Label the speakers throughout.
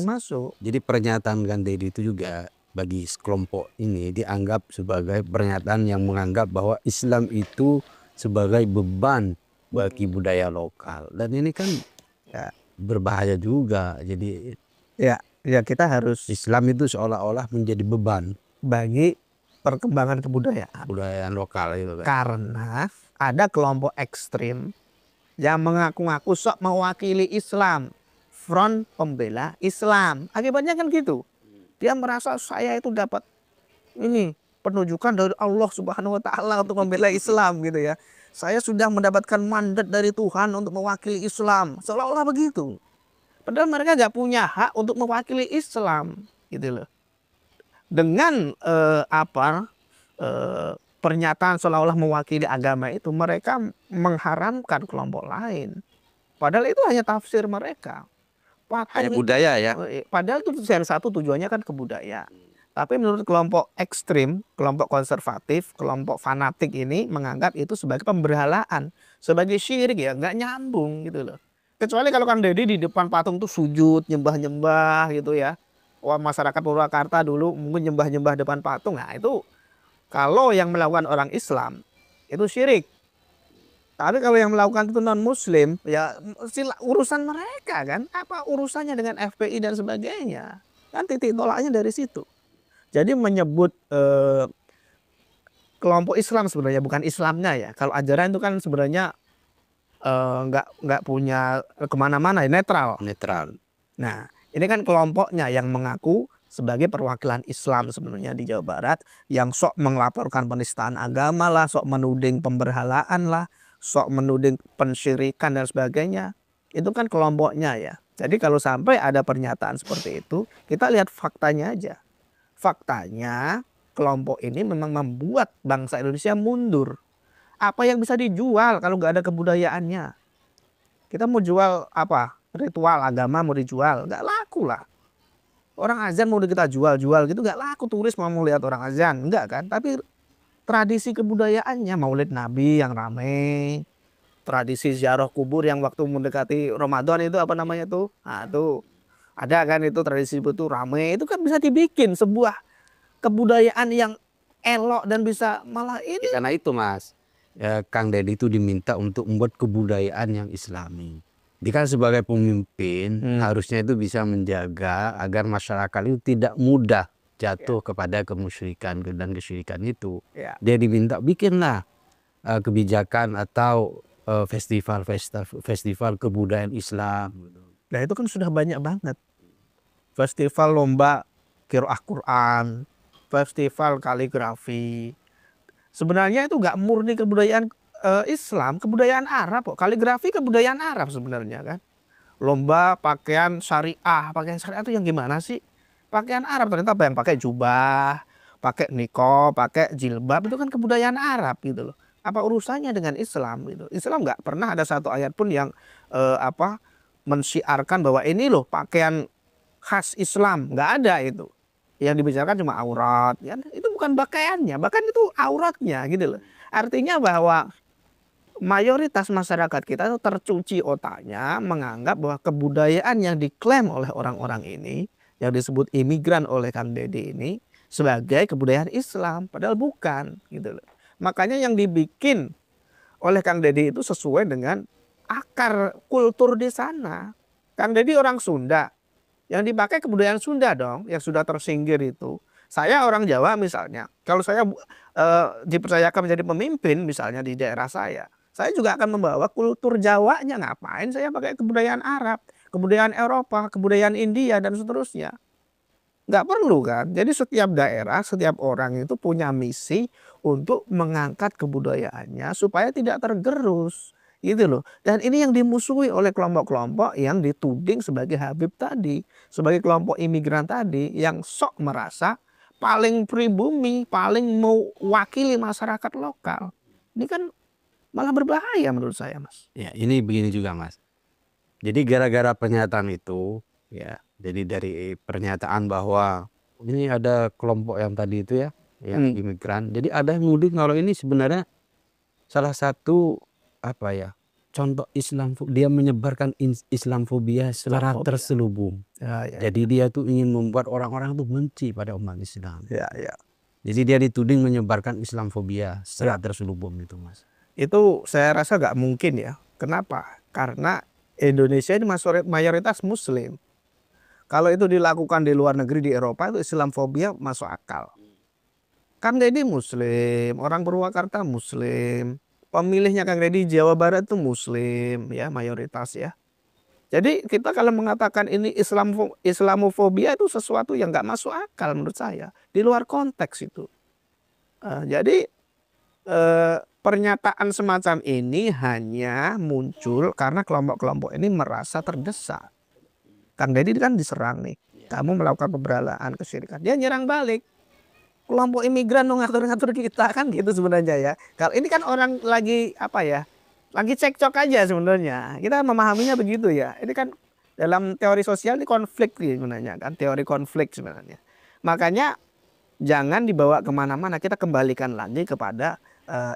Speaker 1: termasuk.
Speaker 2: Jadi pernyataan Gandhi itu juga bagi kelompok ini dianggap sebagai pernyataan yang menganggap bahwa Islam itu sebagai beban bagi budaya lokal, dan ini kan
Speaker 1: Ya,
Speaker 2: berbahaya juga. Jadi
Speaker 1: ya kita harus
Speaker 2: Islam itu seolah-olah menjadi beban
Speaker 1: bagi perkembangan kebudayaan.
Speaker 2: budaya lokal itu kan.
Speaker 1: Karena ada kelompok ekstrim yang mengaku-ngaku sok mewakili Islam, front pembela Islam. Akibatnya kan gitu. Dia merasa saya itu dapat ini penunjukan dari Allah Subhanahu wa taala untuk membela Islam gitu ya. Saya sudah mendapatkan mandat dari Tuhan untuk mewakili Islam. Seolah-olah begitu. Padahal mereka nggak punya hak untuk mewakili Islam gitu loh. Dengan pernyataan seolah-olah mewakili agama itu, mereka mengharamkan kelompok lain. Padahal itu hanya tafsir mereka.
Speaker 2: Hanya budaya ya.
Speaker 1: Padahal itu yang satu tujuannya kan kebudayaan. Tapi menurut kelompok ekstrim, kelompok konservatif, kelompok fanatik ini menganggap itu sebagai pemberhalaan, sebagai syirik, ya nggak nyambung gitu loh. Kecuali kalau Kang Deddy di depan patung tuh sujud, nyembah-nyembah gitu ya. Wah, masyarakat Purwakarta dulu mungkin nyembah-nyembah depan patung. Nah itu kalau yang melakukan orang Islam itu syirik. Tapi kalau yang melakukan itu non Muslim, ya urusan mereka kan. Apa urusannya dengan FPI dan sebagainya? Kan titik tolaknya dari situ. Jadi menyebut kelompok Islam sebenarnya bukan Islamnya ya. Kalau ajaran itu kan sebenarnya nggak punya kemana-mana, ya, netral.
Speaker 2: Netral.
Speaker 1: Nah, ini kan kelompoknya yang mengaku sebagai perwakilan Islam sebenarnya di Jawa Barat, yang sok melaporkan penistaan agama lah, sok menuding pemberhalaan lah, sok menuding pensyirikan dan sebagainya. Itu kan kelompoknya ya. Jadi kalau sampai ada pernyataan seperti itu, kita lihat faktanya aja. Faktanya kelompok ini memang membuat bangsa Indonesia mundur. Apa yang bisa dijual kalau nggak ada kebudayaannya? Kita mau jual apa? Ritual agama mau dijual, nggak laku lah. Orang azan mau kita jual-jual gitu nggak laku, turis mau lihat orang azan, enggak kan? Tapi tradisi kebudayaannya, Maulid Nabi yang rame, tradisi ziarah kubur yang waktu mendekati Ramadan itu apa namanya tuh? Nah, tuh ada kan itu tradisi itu rame, itu kan bisa dibikin sebuah kebudayaan yang elok dan bisa malah ini.
Speaker 2: Karena itu Mas, ya, Kang Deddy itu diminta untuk membuat kebudayaan yang Islami. Dia kan sebagai pemimpin harusnya itu bisa menjaga agar masyarakat itu tidak mudah jatuh kepada kemusyrikan dan kesyirikan itu. Dia diminta bikinlah kebijakan atau festival kebudayaan Islam.
Speaker 1: Nah itu kan sudah banyak banget. Festival lomba qiraah Quran, festival kaligrafi. Sebenarnya itu nggak murni kebudayaan Islam, kebudayaan Arab kok. Kaligrafi kebudayaan Arab sebenarnya kan. Lomba pakaian syariah itu yang gimana sih? Pakaian Arab ternyata apa yang pakai jubah, pakai niqab, pakai jilbab, itu kan kebudayaan Arab gitu loh. Apa urusannya dengan Islam gitu? Islam nggak pernah ada satu ayat pun yang mensyiarkan bahwa ini loh pakaian khas Islam, nggak ada itu. Yang dibicarakan cuma aurat, ya, itu bukan pakaiannya, bahkan itu auratnya gitu loh. Artinya bahwa mayoritas masyarakat kita itu tercuci otaknya menganggap bahwa kebudayaan yang diklaim oleh orang-orang ini, yang disebut imigran oleh Kang Deddy ini, sebagai kebudayaan Islam, padahal bukan gitu loh. Makanya yang dibikin oleh Kang Deddy itu sesuai dengan akar kultur di sana. Kang Deddy orang Sunda, yang dipakai kebudayaan Sunda dong, yang sudah tersinggir itu. Saya orang Jawa misalnya, kalau saya dipercayakan menjadi pemimpin misalnya di daerah saya juga akan membawa kultur Jawanya. Ngapain saya pakai kebudayaan Arab, kebudayaan Eropa, kebudayaan India dan seterusnya? Nggak perlu kan. Jadi setiap daerah, setiap orang itu punya misi untuk mengangkat kebudayaannya supaya tidak tergerus gitu loh. Dan ini yang dimusuhi oleh kelompok-kelompok yang dituding sebagai Habib tadi, sebagai kelompok imigran tadi yang sok merasa paling pribumi, paling mewakili masyarakat lokal. Ini kan malah berbahaya menurut saya, Mas.
Speaker 2: Ya, ini begini juga Mas. Jadi gara-gara pernyataan itu, ya, jadi dari pernyataan bahwa ini ada kelompok yang tadi itu ya, yang imigran. Jadi ada yang nuding kalau ini sebenarnya salah satu apa ya, contoh dia menyebarkan Islamfobia secara
Speaker 1: Islamfobia.
Speaker 2: terselubung.
Speaker 1: Ya, ya,
Speaker 2: Jadi dia tuh ingin membuat orang-orang tuh benci pada umat Islam.
Speaker 1: ya, ya.
Speaker 2: Jadi dia dituding menyebarkan Islamfobia secara terselubung itu, Mas.
Speaker 1: Itu saya rasa nggak mungkin ya. Kenapa? Karena Indonesia ini mayoritas Muslim. Kalau itu dilakukan di luar negeri, di Eropa, itu Islamfobia masuk akal. Kang Deddy Muslim, orang Purwakarta Muslim, pemilihnya Kang Deddy Jawa Barat itu Muslim, ya mayoritas ya. Jadi kita kalau mengatakan ini Islamofobia itu sesuatu yang nggak masuk akal menurut saya, di luar konteks itu. Jadi pernyataan semacam ini hanya muncul karena kelompok-kelompok ini merasa terdesak. Kang Deddy kan diserang nih, kamu melakukan pembelaan kesyirikan, dia nyerang balik. Kelompok imigran dong ngatur-ngatur kita kan gitu sebenarnya ya. Kalau ini kan orang lagi apa ya, lagi cekcok aja sebenarnya. Kita memahaminya begitu ya. Ini kan dalam teori sosial ini konflik sebenarnya kan, teori konflik sebenarnya. Makanya jangan dibawa kemana-mana, kita kembalikan lagi kepada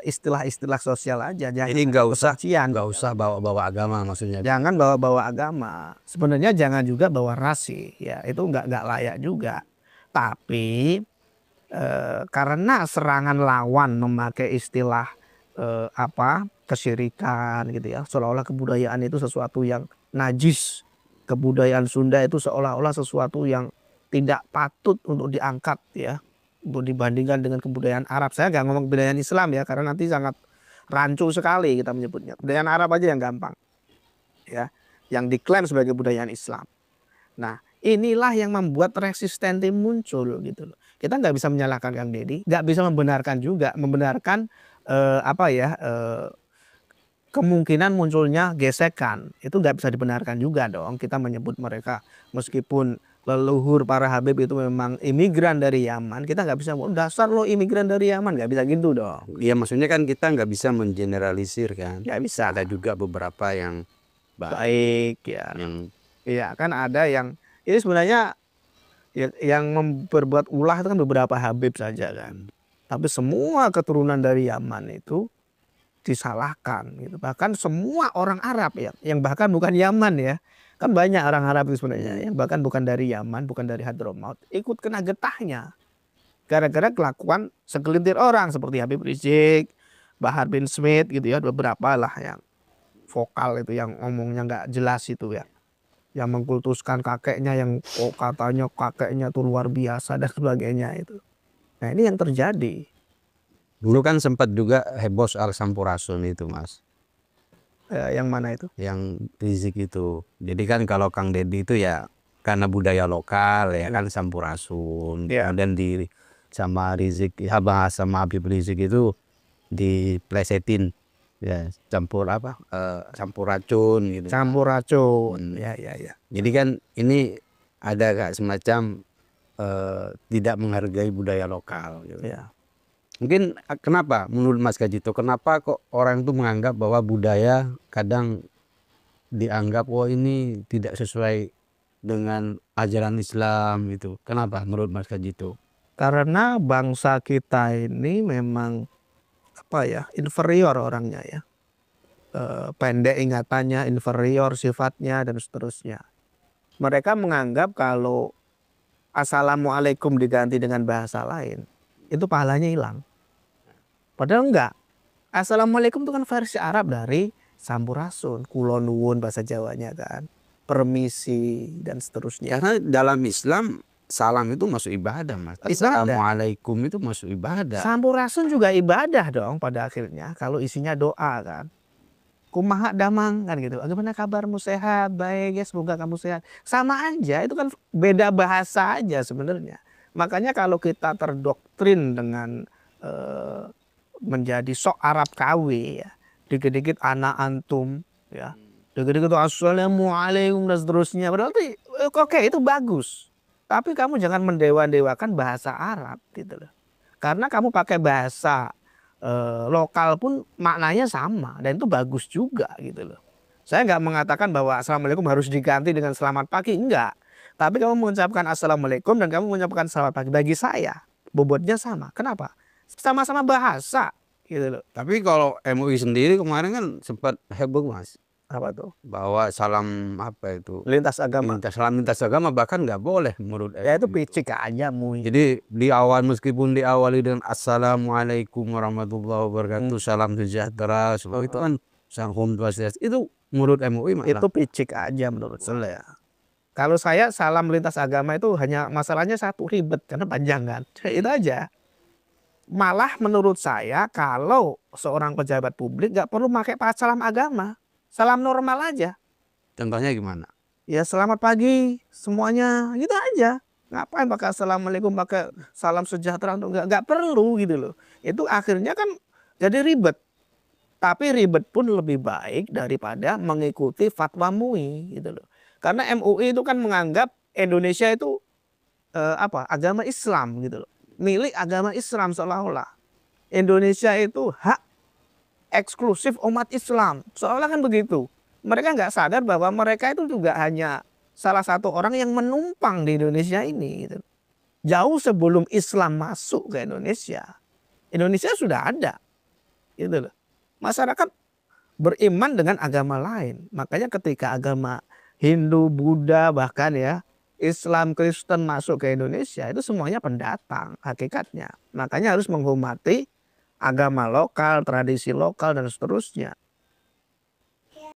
Speaker 1: istilah-istilah sosial aja.
Speaker 2: Jadi nggak usah bawa-bawa agama maksudnya.
Speaker 1: Jangan bawa-bawa agama. Sebenarnya jangan juga bawa ras sih, ya itu nggak layak juga. Tapi karena serangan lawan memakai istilah kesyirikan gitu ya, seolah-olah kebudayaan itu sesuatu yang najis, kebudayaan Sunda itu seolah-olah sesuatu yang tidak patut untuk diangkat ya, untuk dibandingkan dengan kebudayaan Arab. Saya nggak ngomong kebudayaan Islam ya, karena nanti sangat rancu sekali kita menyebutnya. Kebudayaan Arab aja yang gampang ya, yang diklaim sebagai kebudayaan Islam. Nah, inilah yang membuat resistensi muncul gitu loh. Kita nggak bisa menyalahkan Kang Deddy, nggak bisa membenarkan kemungkinan munculnya gesekan. Itu nggak bisa dibenarkan juga dong. Kita menyebut mereka meskipun leluhur para Habib itu memang imigran dari Yaman, kita nggak bisa dasar lo imigran dari Yaman, nggak bisa gitu dong.
Speaker 2: Iya, maksudnya kan kita nggak bisa mengeneralisir kan.
Speaker 1: Nggak bisa.
Speaker 2: Ada juga beberapa yang
Speaker 1: baik ya. Iya kan ada yang ini sebenarnya yang berbuat ulah itu kan beberapa Habib saja kan. Tapi semua keturunan dari Yaman itu disalahkan gitu. Bahkan semua orang Arab ya, yang bahkan bukan Yaman ya. Kan banyak orang Arab itu sebenarnya yang bahkan bukan dari Yaman, bukan dari Hadramaut, ikut kena getahnya. Gara-gara kelakuan segelintir orang seperti Habib Rizik, Bahar bin Smith gitu ya, beberapa lah yang vokal itu yang ngomongnya nggak jelas itu ya. Yang mengkultuskan kakeknya yang katanya kakeknya tuh luar biasa dan sebagainya itu. Nah ini yang terjadi.
Speaker 2: Dulu kan sempat juga heboh soal Sampurasun itu, Mas.
Speaker 1: Yang mana itu?
Speaker 2: Yang Rizik itu. Jadi kan kalau Kang Deddy itu ya karena budaya lokal ya kan Sampurasun.
Speaker 1: Yeah.
Speaker 2: Kemudian sama Rizik, bahasa sama Habib Rizik itu diplesetin. Ya, campur racun gitu.
Speaker 1: Campur racun. Ya.
Speaker 2: Jadi kan ini ada kayak semacam tidak menghargai budaya lokal gitu.
Speaker 1: Ya.
Speaker 2: Mungkin kenapa menurut Mas Kajito, kenapa kok orang itu menganggap bahwa budaya kadang dianggap ini tidak sesuai dengan ajaran Islam gitu. Kenapa menurut Mas Kajito?
Speaker 1: Karena bangsa kita ini memang inferior orangnya ya, pendek ingatannya, inferior sifatnya dan seterusnya. Mereka menganggap kalau assalamualaikum diganti dengan bahasa lain itu pahalanya hilang, padahal enggak. Assalamualaikum itu kan versi Arab dari Sampurasun, Kulon Nuwun bahasa Jawanya kan, permisi dan seterusnya.
Speaker 2: Karena dalam Islam salam itu masuk ibadah, Mas. Assalamualaikum itu masuk ibadah.
Speaker 1: Sampurasun juga ibadah dong pada akhirnya kalau isinya doa kan. Kumaha damang kan gitu. Bagaimana kabarmu, sehat? Baik ya, semoga kamu sehat. Sama aja, itu kan beda bahasa aja sebenarnya. Makanya kalau kita terdoktrin dengan menjadi sok Arab KW ya, dikit-dikit anak antum ya, dikit-dikit assalamualaikum dan seterusnya. Berarti oke, itu bagus. Tapi kamu jangan mendewa-dewakan bahasa Arab gitu loh. Karena kamu pakai bahasa lokal pun maknanya sama dan itu bagus juga gitu loh. Saya nggak mengatakan bahwa assalamualaikum harus diganti dengan selamat pagi, enggak. Tapi kamu mengucapkan assalamualaikum dan kamu mengucapkan selamat pagi, bagi saya bobotnya sama. Kenapa? Sama-sama bahasa gitu loh.
Speaker 2: Tapi kalau MUI sendiri kemarin kan sempat heboh Mas,
Speaker 1: Apa tuh?
Speaker 2: bahwa salam apa itu,
Speaker 1: Lintas agama.
Speaker 2: salam lintas agama bahkan nggak boleh menurut
Speaker 1: Ya itu
Speaker 2: MUI.
Speaker 1: picik aja MUI.
Speaker 2: Jadi meskipun diawali dengan Assalamualaikum warahmatullahi wabarakatuh, salam sejahtera, semua itu kan Salam Swastiastu, itu menurut MUI malah
Speaker 1: Itu picik aja menurut saya. Kalau saya salam lintas agama itu hanya masalahnya satu, ribet karena panjang kan. Itu aja. Malah menurut saya kalau seorang pejabat publik nggak perlu pakai salam agama, salam normal aja.
Speaker 2: contohnya gimana?
Speaker 1: Ya selamat pagi semuanya, gitu aja. Ngapain pakai assalamualaikum, pakai salam sejahtera, untuk nggak perlu gitu loh. Itu akhirnya kan jadi ribet. Tapi ribet pun lebih baik daripada mengikuti fatwa MUI gitu loh. Karena MUI itu kan menganggap Indonesia itu agama Islam gitu loh. Milik agama Islam seolah-olah. Indonesia itu hak eksklusif umat Islam. Seolah kan begitu. Mereka nggak sadar bahwa mereka itu juga hanya salah satu orang yang menumpang di Indonesia ini. Gitu. Jauh sebelum Islam masuk ke Indonesia, Indonesia sudah ada. Gitu loh. Masyarakat beriman dengan agama lain. Makanya ketika agama Hindu, Buddha, bahkan ya Islam, Kristen masuk ke Indonesia, itu semuanya pendatang hakikatnya. Makanya harus menghormati agama lokal, tradisi lokal, dan seterusnya.